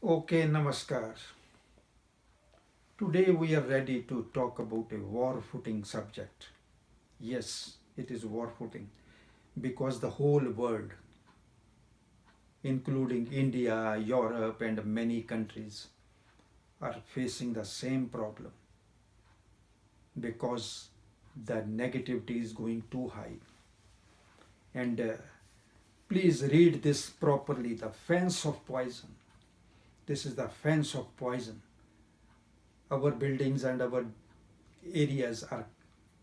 Okay, Namaskar. Today we are ready to talk about a war footing subject. Yes, it is war footing because the whole world, including India, Europe, and many countries, are facing the same problem because the negativity is going too high. And please read this properly, the fence of poison. This is the fence of poison. Our buildings and our areas are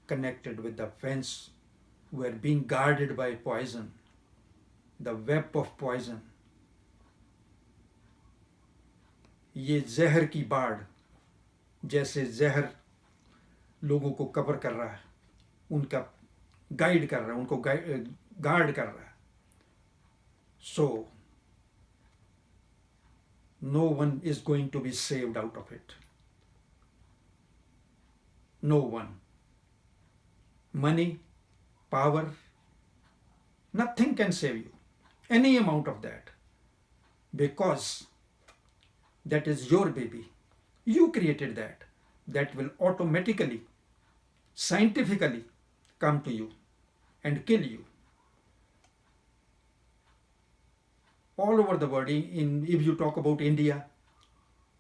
connected with the fence. We are being guarded by poison, the web of poison. ये जहर की बाढ़, जैसे जहर लोगों को cover कर रहा है, उनका गाइड कर रहा है, उनको गार्ड कर रहा है. So no one is going to be saved out of it. No one. Money, power, nothing can save you. Any amount of that. Because that is your baby. You created that. That will automatically, scientifically come to you and kill you. All over the world, if you talk about India,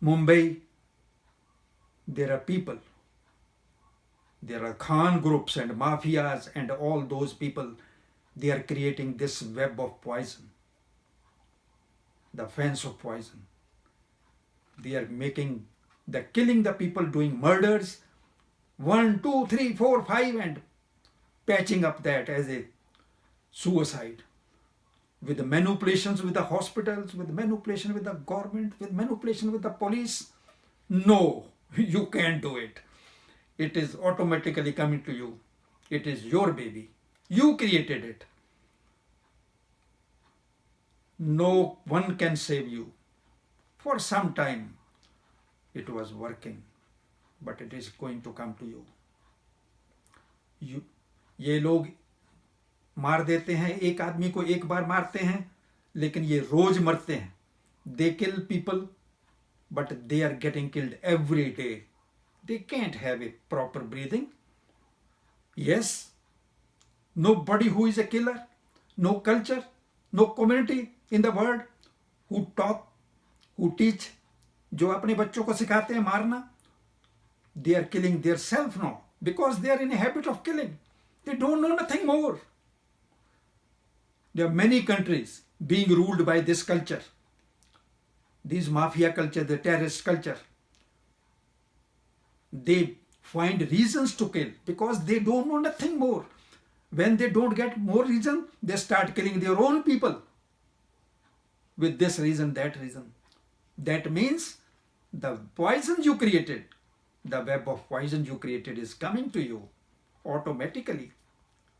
Mumbai, there are people. There are Khan groups and mafias and all those people. They are creating this web of poison, the fence of poison. They are killing the people, doing murders, 1, 2, 3, 4, 5, and patching up that as a suicide. With the manipulations with the hospitals, with manipulation with the government, with manipulation with the police. No, you can't do it. It is automatically coming to you. It is your baby. You created it. No one can save you. For some time, it was working, but it is going to come to you. ये लोग मार देते हैं, एक आदमी को एक बार मारते हैं, लेकिन ये रोज मरते हैं. They kill people, but they are getting killed every day. They can't have a proper breathing. Yes, nobody who is a killer, no culture, no community in the world who talk, who teach, जो अपने बच्चों को सिखाते हैं मारना, they are killing their self now because they are in a habit of killing. They don't know nothing more. There are many countries being ruled by this culture, this mafia culture, the terrorist culture. They find reasons to kill because they don't know nothing more. When they don't get more reason, they start killing their own people with this reason, that reason. That means the poison you created, the web of poison you created is coming to you automatically.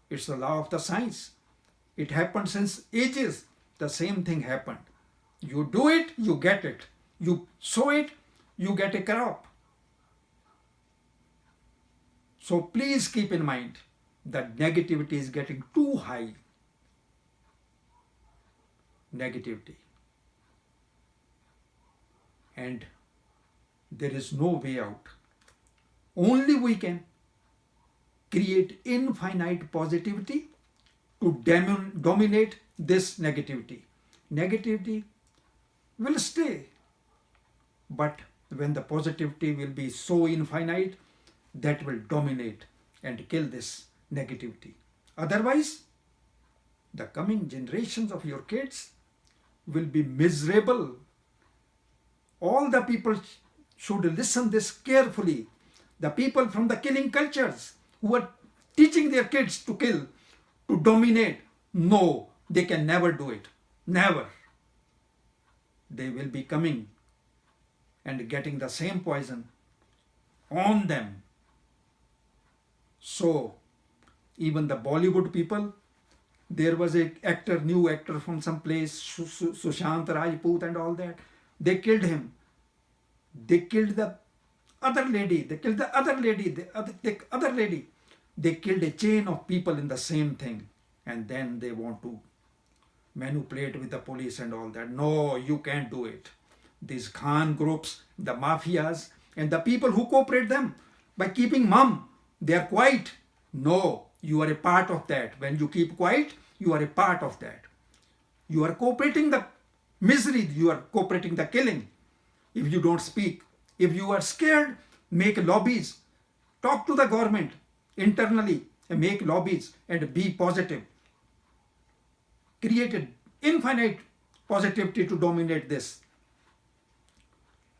It's the law of the science. It happened since ages. The same thing happened. You do it, you get it. You sow it, you get a crop. So please keep in mind that negativity is getting too high. Negativity. And there is no way out. Only we can create infinite positivity to dominate this negativity. Negativity will stay. But when the positivity will be so infinite, that will dominate and kill this negativity. Otherwise, the coming generations of your kids will be miserable. All the people should listen this carefully. The people from the killing cultures who are teaching their kids to kill, to dominate, no, they can never do it. Never. They will be coming and getting the same poison on them. So, even the Bollywood people, there was a new actor from some place, Sushant Rajput and all that. They killed him. They killed the other lady. They killed the other lady. The other lady. They killed a chain of people in the same thing. And then they want to manipulate with the police and all that. No, you can't do it. these Khan groups, the mafias, and the people who cooperate them by keeping mum. They are quiet. No, you are a part of that. When you keep quiet, you are a part of that. You are cooperating the misery, you are cooperating the killing. If you don't speak, if you are scared, make lobbies. Talk to the government internally and make lobbies and be positive. Create an infinite positivity to dominate this.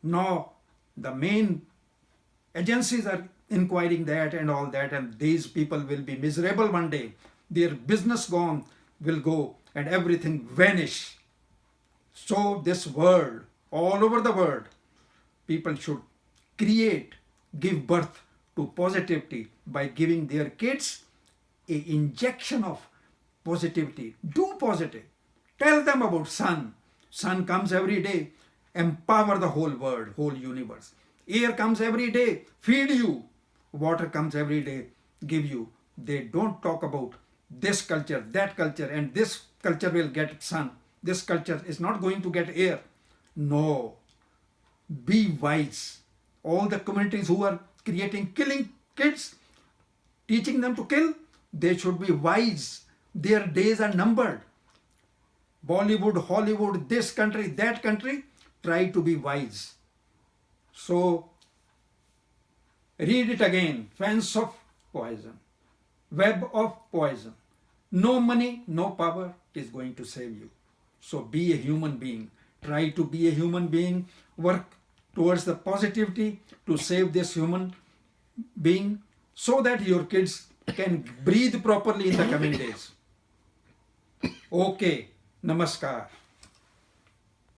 Now, the main agencies are inquiring that and all that, and these people will be miserable one day. Their business gone will go and everything vanish. So this world, all over the world, people should create, give birth to positivity by giving their kids a injection of positivity. Do positive. Tell them about sun. Sun comes every day. Empower the whole world, whole universe. Air comes every day. Feed you. Water comes every day. Give you. They don't talk about this culture, that culture, and this culture will get sun. This culture is not going to get air. No. Be wise. All the communities who are creating killing kids, teaching them to kill, they should be wise. Their days are numbered. Bollywood, Hollywood, this country, that country, try to be wise. So, read it again. Fence of poison. Web of poison. No money, no power is going to save you. So be a human being. Try to be a human being. Work towards the positivity to save this human being so that your kids can breathe properly in the coming days. Okay. Namaskar.